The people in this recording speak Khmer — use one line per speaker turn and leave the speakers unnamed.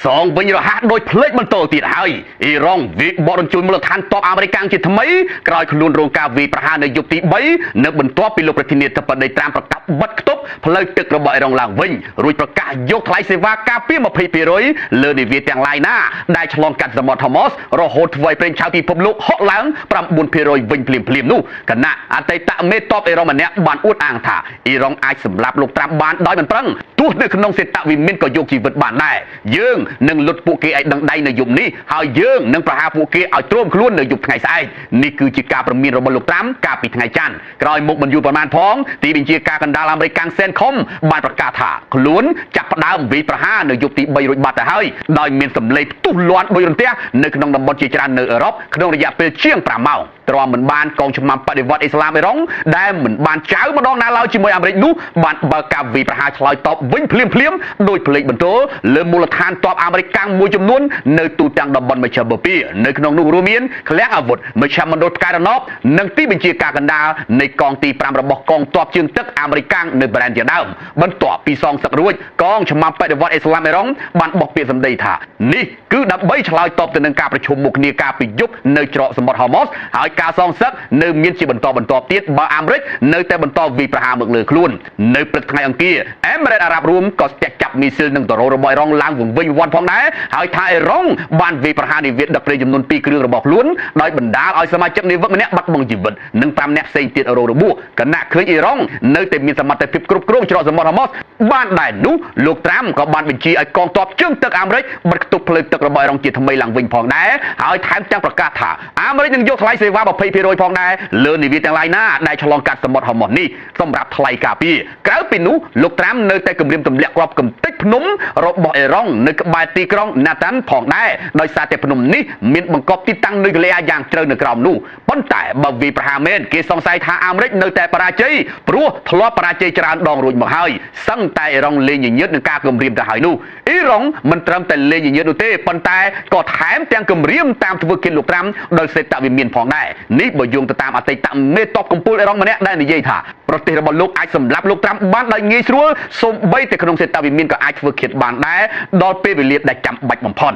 សងវិញរហ័សដោយផ្លេចបន្តទៀតហើយអ៊ីរ៉ង់វាបរញ្ជួយមូលដ្ឋានទ័ពអាមេរិកជាថ្មីក្រោយខ្លួនរងការវាយប្រហារនៅយប់ទី3នៅបន្ទាប់ពីលោកប្រធានាធិបតីត្រាំប្រកាសបិទគប់ផ្លូវទឹករបស់អ៊ីរ៉ង់ឡើងវិញរួចប្រកាសយកថ្លៃសេវាការពារ 20% លើនាវាទាំងឡាយណាដែលឆ្លងកាត់សមុទ្រ Hormuz រហូតធ្វើឲ្យប្រេងឆៅពិភពលោកហក់ឡើង 9% វិញភ្លាមៗនោះគណៈអតីតមេទ័ពអ៊ីរ៉ង់ម្នាក់បានអួតអាងថាអ៊ីរ៉ង់អាចសម្លាប់លោកត្រាំបានដោយមិនប្រឹងទោះនៅក្នុងសេតវិមានក៏យកជីវិតបានដែរយើងនឹងលុតពួកគេឲ្យដឹងដៃនៅយប់នេះហើយយើងនឹងប្រហារពួកគេឲ្យទ្រាំខ្លួននៅយប់ថ្ងៃស្អែកនេះគឺជាការប្រមានរបស់លោកត្រាំកាលពីថ្ងៃច័ន្ទក្រោយមុខមិនយូរប៉ុន្មានផងទីបញ្ជាការកណ្ដាលអាមេរិកកាំងសែនខុំបានប្រកាសថាខ្លួនចាប់ផ្ដើមវាយប្រហារនៅយប់ទី3រួចបាត់ទៅហើយដោយមានសម្លេងផ្ទុះលាន់ដោយរន្ទះនៅក្នុងតំបន់ជាច្រើននៅអឺរ៉ុបក្នុងរយៈពេលជាង5ម៉ោងទ្រាំមិនបានកងចំណាំបដិវត្តអ៊ីស្លាមអ៊ីរ៉ង់ដែលមិនបានចៅម្ដងណាឡើយជាមួយអាមេរិកនោះបានបើកការវាយប្រហារឆ្លើយតបវិញភ្លាមដោយផ្លេចបន្ទោលលើមូលដ្ឋានទ័ពអាមេរិកកាំងមួយចំនួននៅទូទាំងតំបន់មជ្ឈមបូព៌ានៅក្នុងនោះរួមមានឃ្លាំងអាវុធមជ្ឈមណ្ឌលផ្កាយរណបនិងទីបញ្ជាការកណ្ដាលនៃកងទី5របស់កងទ័ពជើងទឹកអាមេរិកកាំងនៅប្រែនជាដើមបន្ទាប់ពីសងសឹករួចកងចំណាំបដិវត្តអ៊ីស្លាមអ៊ីរ៉ង់បានបោះពាក្យសម្ដីថានេះគឺដើម្បីឆ្លើយតបទៅនឹងការប្រជុំមុខគ្នាការពីយប់នៅច្រកសមុទ្រ Hormuz ហើយការសងសឹកនៅមានជាបន្តទៀតបើអាមេរិកនៅតែបន្តវាយប្រហារមកលើខ្លួននៅព្រឹកថ្ងៃអង្គារអេមីរ៉េតអារ៉ាប់រួមក៏ស្ទាក់ចាប់មីស៊ីលនឹងដរ៉ូរបស់អ៊ីរ៉ង់ឡើងវង្វេងវ័នផងដែរហើយថាអ៊ីរ៉ង់បានវាយប្រហារនាវាដឹកប្រេងចំនួន2គ្រឿងរបស់ខ្លួនដោយបណ្ដាលឲ្យសមាជិកនាវិកម្នាក់បាត់បង់ជីវិតនិង5នាក់ផ្សេងទៀតរងរបួសគណៈឃើញអ៊ីរ៉ង់នៅតែមានសមត្ថភាពគ្រប់គ្រងច្រកសមុទ្រ Hormuz បានដែរនោះលោកត្រាំក៏បានបញ្ជាឲ្យកងទ័ពជើងទឹកអាមេរិកបិទគប់ផ្លូវទឹករបស់អ៊ីរ៉ង់ជាថ្មីឡើងវិញផងដែរហើយថែមទាំងប្រកាសថាអាមេរិកនឹងយកថ្លៃសេវា 20% ផងដែរលើនាវាទាំងឡាយណាដែលឆ្លងកាត់សមុទ្រ Hormuz នេះសម្រាប់ថ្លៃការពារក្រៅពីនោះលោកត្រាំនៅតែគម្រាមទម្លាក់គ្រាប់កំទេចភ្នំរបស់អ៊ីរ៉ង់នៅក្បែរទីក្រុង Natan ផងដែរដោយសារតែភ្នំនេះមានបង្កប់ទីតាំងនុយក្លេអ៊ែរយ៉ាងជ្រៅនៅក្រោមនោះប៉ុន្តែបើវាប្រហារមែនគេសង្ស័យថាអាមេរិកនៅតែបរាជ័យព្រោះធ្លាប់បរាជ័យច្រើនដងរួចមកហើយសឹងតែអ៊ីរ៉ង់លេងញញើតនឹងការគម្រាមទៅហើយនោះអ៊ីរ៉ង់មិនត្រឹមតែលេងញញើតនោះទេប៉ុន្តែក៏ថែមទាំងគម្រាមតាមធ្វើគិនលោកត្រាំដោយសេតវិមានផងដែរនេះបើយោងទៅតាមអតីតមេទ័ពកំពូលអ៊ីរ៉ង់ម្នាក់ដែលនិយាយថាប្រទេសរបស់លោកអាចសម្លាប់លោកត្រាំបានដោយងាយស្រួលសូម្បីតែក្នុងសេតវិមានក៏អាចធ្វើឃាតបានដែរដល់ពេលវេលាដែលចាំបាច់បំផុត